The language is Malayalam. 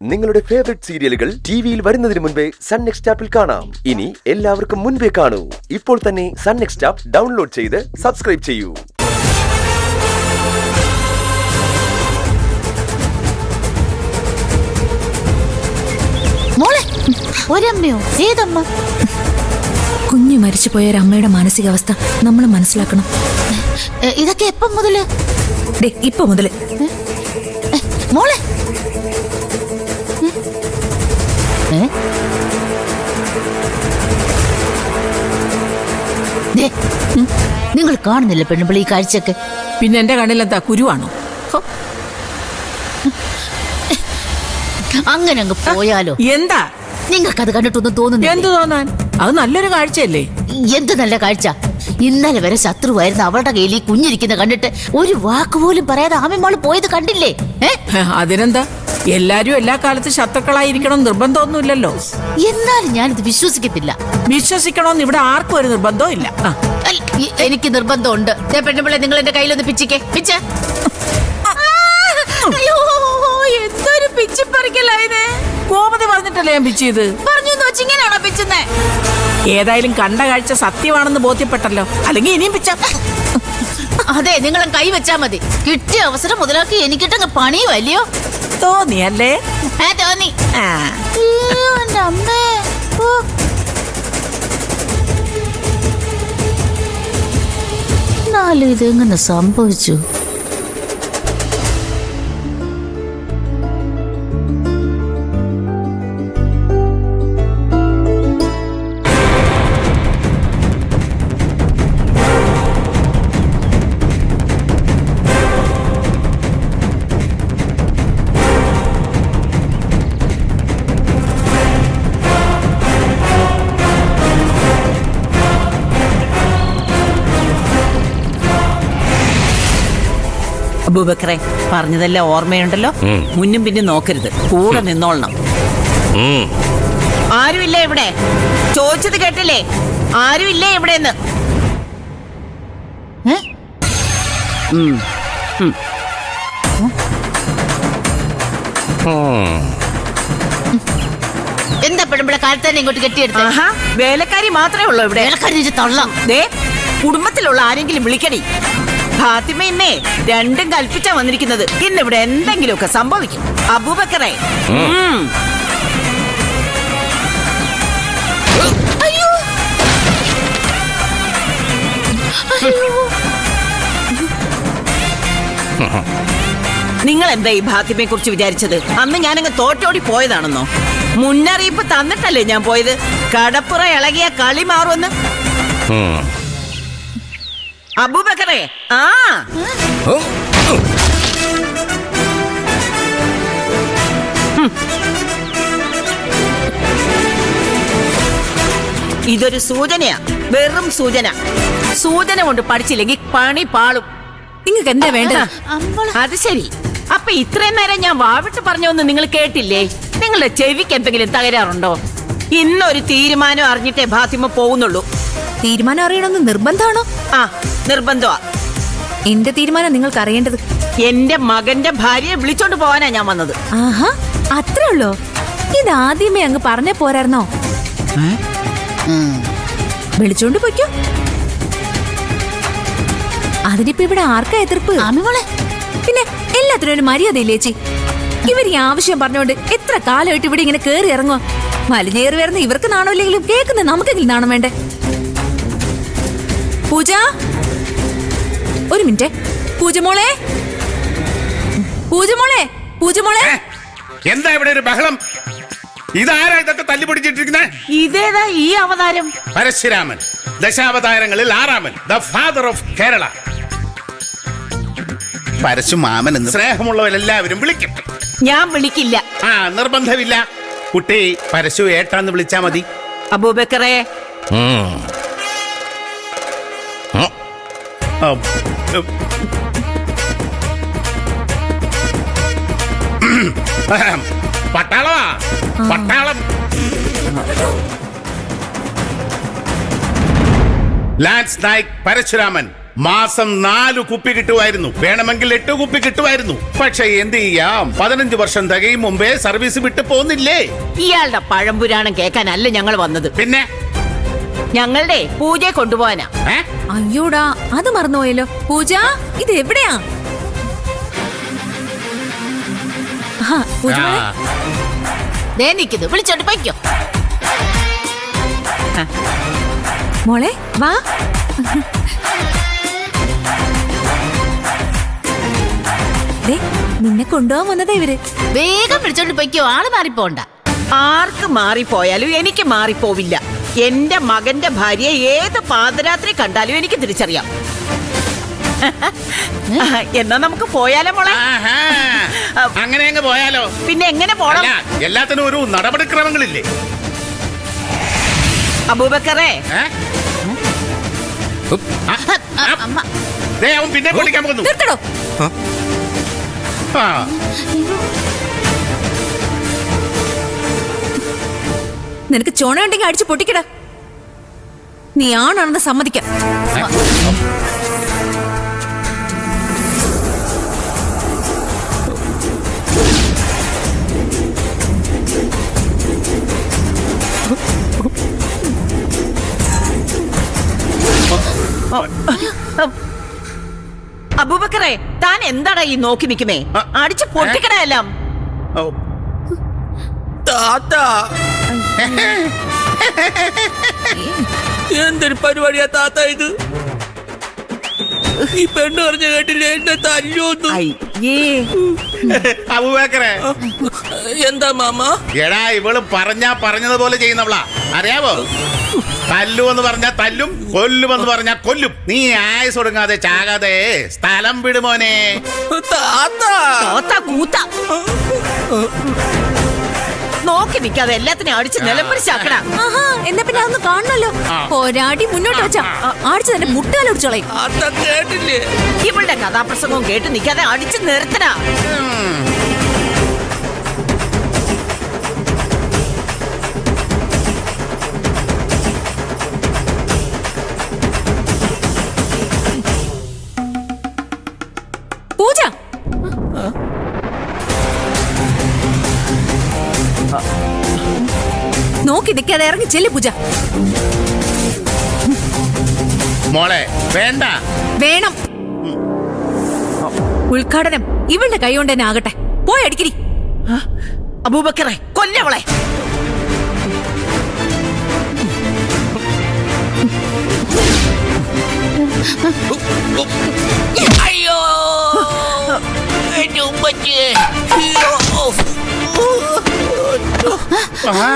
നിങ്ങളുടെ ഫേവറേറ്റ് സീരിയലുകൾ ടിവിയിൽ വരുന്നതിന് മുൻപേ സൺ നെക്സ്റ്റ് ആപ്പിൽ കാണാം. ഇനി എല്ലാവർക്കും മുൻപേ കാണൂ. ഇപ്പോൾ തന്നെ സൺ നെക്സ്റ്റ് ആപ്പ് ഡൗൺലോഡ് ചെയ്ത് സബ്സ്ക്രൈബ് ചെയ്യൂ. ഒരമ്മയോ? ഏതമ്മ? കുഞ്ഞു മരിച്ചുപോയ ഒരു അമ്മയുടെ മാനസികാവസ്ഥ നമ്മൾ മനസ്സിലാക്കണം. ഇതൊക്കെ എപ്പം മുതല്? ഇപ്പൊ മുതല്. മോളെ നിങ്ങൾ കാണുന്നില്ല പെണ്ണുപിള്ളി ഈ കാഴ്ചയൊക്കെ? പിന്നെ എന്റെ കണ്ണിലെന്താ കുരുവാണോ? അങ്ങനെ അങ്ങ് പോയാലോ? എന്താ നിങ്ങൾക്കത് കണ്ടിട്ടൊന്നും തോന്നുന്നു? എന്ത് തോന്നാൻ? അത് നല്ലൊരു കാഴ്ചയല്ലേ? എന്ത് നല്ല കാഴ്ച! ഇന്നലെ വരെ ശത്രുവായിരുന്നു അവളുടെ കയ്യിൽ ഈ കുഞ്ഞിരിക്കുന്ന കണ്ടിട്ട് ഒരു വാക്ക് പോലും പറയാതെ ആമിമോള് പോയത് കണ്ടില്ലേ? അതിനെന്താ, എല്ലാരും എല്ലാ കാലത്തും ശത്രുക്കളായിരിക്കണം നിർബന്ധമൊന്നുമില്ലല്ലോ. എന്നാലും ഞാനിത് വിശ്വസിക്കത്തില്ല. വിശ്വസിക്കണമെന്ന് ഇവിടെ ആർക്കും ഒരു നിർബന്ധവും ഇല്ല. എനിക്ക് നിർബന്ധമുണ്ട്. പെണ്ണുപിള്ളെ, നിങ്ങൾ എന്റെ കയ്യിലൊന്ന് പിച്ചിക്കേ. പിച്ച. എന്തൊരു പിച്ചിപ്പറിക്കലായത്! കോമതി പറഞ്ഞിട്ടല്ലേ ഞാൻ പിച്ചത്? പറഞ്ഞു വെച്ചിങ്ങനെയാണോ പിച്ചുന്നേ? ഏതായാലും കണ്ട കാഴ്ച സത്യമാണെന്ന് ബോധ്യപ്പെട്ടല്ലോ. അല്ലെങ്കിൽ ഇനിയും പിച്ച. അതെ, നിങ്ങളും കൈ വെച്ചാ മതി. കിട്ടിയ അവസരം മുതലാക്കി എനിക്കിട്ടങ്ങ് പണിയോ അല്ലയോ? തോന്നിയല്ലേ? തോന്നി. എന്നാലും ഇതെങ്ങനെ സംഭവിച്ചു? അബൂബക്കറെ, പറഞ്ഞതെല്ലാം ഓർമ്മയുണ്ടല്ലോ. മുന്നും പിന്നും നോക്കരുത്, കൂടെ നിന്നോളണം. ആരുമില്ലേ ഇവിടെ? ചോദിച്ചത് കേട്ടില്ലേ? ആരുമില്ലേ ഇവിടെന്ന്? എന്താ പെടുമ്പഴ കാലത്ത് തന്നെ ഇങ്ങോട്ട് കെട്ടിയെടുത്ത? വേലക്കാരി മാത്രമേ ഉള്ളൂ ഇവിടെ. വേലക്കാരി തള്ളാം. കുടുംബത്തിലുള്ള ആരെങ്കിലും വിളിക്കടി. ഫാത്തിമ ഇന്നേ രണ്ടും കൽപ്പിച്ചാ വന്നിരിക്കുന്നത്. ഇന്നിവിടെ എന്തെങ്കിലുമൊക്കെ സംഭവിക്കും. അബൂബക്കറെ, നിങ്ങൾ എന്താ ഈ ഫാത്തിമയെ കുറിച്ച് വിചാരിച്ചത്? അന്ന് ഞാനങ്ങ് തോറ്റോടി പോയതാണെന്നോ? മുന്നറിയിപ്പ് തന്നിട്ടല്ലേ ഞാൻ പോയത്? കടപ്പുറ ഇളകിയ കളി മാറുമെന്ന്. അബൂബക്കറെ, ഇതൊരു സൂചനയാ, വെറും സൂചന. സൂചന കൊണ്ട് പഠിച്ചില്ലെങ്കിൽ പണി പാളും. നിങ്ങൾക്ക് എന്താ വേണ്ടത്? അത് ശരി. അപ്പൊ ഇത്രയും നേരം ഞാൻ വാവിട്ട് പറഞ്ഞൊന്ന് നിങ്ങൾ കേട്ടില്ലേ? നിങ്ങളുടെ ചെവിക്ക് എന്തെങ്കിലും തകരാറുണ്ടോ? ഇന്നൊരു തീരുമാനം അറിഞ്ഞിട്ടേ ഫാത്തിമ പോകുന്നുള്ളൂ. തീരുമാനം അറിയണമെന്ന് നിർബന്ധമാണോ? നിർബന്ധമാ. എന്റെ തീരുമാനം നിങ്ങൾക്ക് അറിയേണ്ടത്. എന്റെ മകന്റെ ഭാര്യയെ വിളിച്ചോണ്ട് പോവാനാ ഞാൻ വന്നത്. ആഹാ, അത്രേ ഉള്ളോ? ഇത് ആദ്യമേ അങ്ങ് പറഞ്ഞേ പോരായിരുന്നോ? വിളിച്ചോണ്ട് പോയിക്കോ. അതിനിപ്പോ ഇവിടെ ആർക്കാ എതിർപ്പ്? പിന്നെ എല്ലാത്തിനും ഒരു മര്യാദ ഇല്ലേ ചേച്ചി? ഇവർ ഈ ആവശ്യം പറഞ്ഞോണ്ട് എത്ര കാലമായിട്ട് ഇവിടെ ഇങ്ങനെ കേറി ഇറങ്ങുക. വലിഞ്ഞേറി വരുന്ന ഇവർക്ക് നാണമില്ലെങ്കിലും കേൾക്കുന്ന നമുക്കെങ്കിലും നാണം വേണ്ടേ? പൂജ, ഒരു മിനിറ്റ്. പൂജമോളെ, പൂജമോളെ, പൂജമോളെ. എന്താ ഇവിടെ ഒരു ബഹളം? ഇതാരാ ഇതൊക്കെ തല്ലിപ്പൊടിച്ചിട്ടിരിക്കുന്നത്? ഇതേതാ ഈ അവതാരം? പരശുരാമൻ, ദശാവതാരങ്ങളിൽ 6-ാമൻ, ദ ഫാദർ ഓഫ് കേരള. പരശുമാമൻ എന്ന് സ്നേഹമുള്ളവരെല്ലാവരും വിളിക്കും. ഞാൻ വിളിക്കില്ല. നിർബന്ധമില്ല. കുട്ടി പരശു ഏട്ടാന്ന് വിളിച്ചാ മതി. അബൂബക്കറെ, പട്ടാളമാ, പട്ടാളം. ലാൻസ് നായിക് പരശുരാമൻ, മാസം 4 കുപ്പി കിട്ടുമായിരുന്നു, വേണമെങ്കിൽ 8 കുപ്പി കിട്ടുമായിരുന്നു. പക്ഷെ എന്ത് ചെയ്യാം, 15 വർഷം തികയും മുമ്പേ സർവീസ് വിട്ട് പോന്നില്ലേ. ഇയാളുടെ പഴംപുരാണം കേൾക്കാനല്ല ഞങ്ങൾ വന്നത്, പിന്നെ ഞങ്ങളുടെ പൂജയെ കൊണ്ടുപോവാനാ. ഏ? അയ്യോടാ, അത് മറന്നുപോയല്ലോ. പൂജ, ഇത് എവിടെയാ? ആ, പൂജ മോളെ. ആ. ദേ നിക്കുന്നു, വിളിച്ചോണ്ട് പൊയ്ക്കോ. മോളെ വാ. ദേ, നിന്നെ കൊണ്ടുപോകാൻ വന്നതാ ഇവര്. വേഗം വിളിച്ചോണ്ട് പൊയ്ക്കോ, ആള് മാറിപ്പോണ്ട. ആർക്ക് മാറിപ്പോയാലും എനിക്ക് മാറിപ്പോവില്ല. എന്റെ മകന്റെ ഭാര്യയെ ഏത് പാതിരാത്രി കണ്ടാലും എനിക്ക് തിരിച്ചറിയാം. എന്നാ നമുക്ക് പോയാലോ മോളെ? ആഹാ. അങ്ങനെ അങ്ങ് പോയാലോ? പിന്നെ എങ്ങനെ പോണം? അല്ല, എല്ലാത്തിനും ഒരു നടപടിക്രമങ്ങളില്ലേ? അബൂബക്കറേ, ഏ? അമ്മ, ദേ, അവൻ പിന്നെ പൊളിക്കാൻ പോകുന്നു. നിർത്തടോ. ആ. നിനക്ക് ചുണ ഉണ്ടെങ്കിൽ അടിച്ച് പൊട്ടിക്കട. നീ ആണാണെന്ന് സമ്മതിക്കാം. അബൂബക്കറേ, താൻ എന്താടാ ഈ നോക്കി നിൽക്കുമേ? അടിച്ച് പൊട്ടിക്കണയെല്ലാം. ഓ. എന്തൊരു പരിപാടിയാ താത്ത ഇത്? ഈ പെണ്ണ് പറഞ്ഞ കേട്ടില്ലേ, എന്നെ തല്ലോന്നു. അയ്യേ, അബൂബക്കറെ, എന്താ മാമ? എടാ, ഇവള് പറഞ്ഞതുപോലെ ചെയ്യുന്നവളാ, അറിയാവോ? തല്ലുവെന്ന് പറഞ്ഞാ തല്ലും, കൊല്ലുമെന്ന് പറഞ്ഞാ കൊല്ലും. നീ ആയുസ് ഒടുങ്ങാതെ ചാകാതെ സ്ഥലം വിടുമോനെ. താത്ത തോത്ത കൂത്ത. നോക്കി നിൽക്കാതെ എല്ലാത്തിനും അടിച്ച് നിലംപരിച്ചാക്കടാ. ആഹാ, എന്നാ പിന്നെ അതൊന്ന് കാണണല്ലോ. പോരാടി മുന്നോട്ട് വെച്ചാ അടിച്ച് തന്നെ മുട്ടുകാലൊടിച്ചോളെ. താത്ത കേട്ടില്ലേ? ഇവളുടെ കഥാപ്രസംഗവും കേട്ട് നിൽക്കാതെ അടിച്ച് നിർത്തടാ. പൂജ, നോക്കി നിൽക്കാതെ ഇറങ്ങി ചെല്ലു. പൂജ മോളെ, വേണ്ട. വേണം. ഉദ്ഘാടനം ഇവളുടെ കൈ കൊണ്ട് തന്നെ ആകട്ടെ. പോയി അടിക്കരി. അബൂബക്കറെ, കൊല്ലവളെ. അയ്യോ, എന്റെ ഉമ്മച്ചി. ആ.